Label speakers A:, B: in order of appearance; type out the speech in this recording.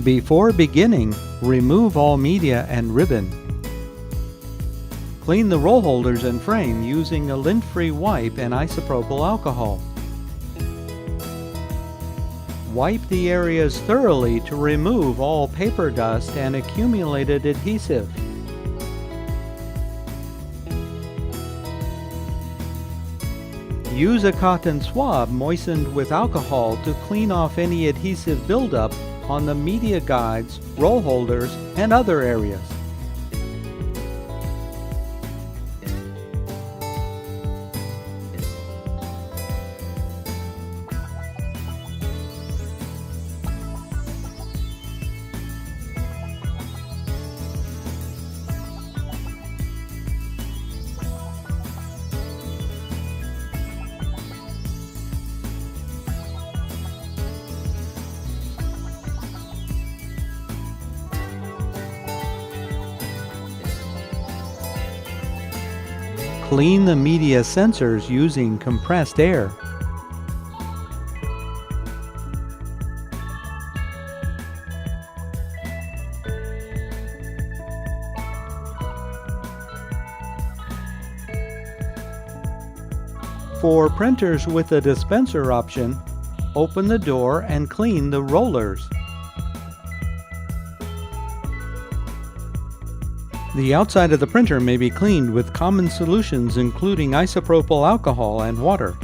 A: Before beginning, remove all media and ribbon. Clean the roll holders and frame using a lint-free wipe and isopropyl alcohol. Wipe the areas thoroughly to remove all paper dust and accumulated adhesive. Use a cotton swab moistened with alcohol to clean off any adhesive buildup on the media guides, roll holders, and other areas. Clean the media sensors using compressed air. For printers with a dispenser option, open the door and clean the rollers. The outside of the printer may be cleaned with common solutions including isopropyl alcohol and water.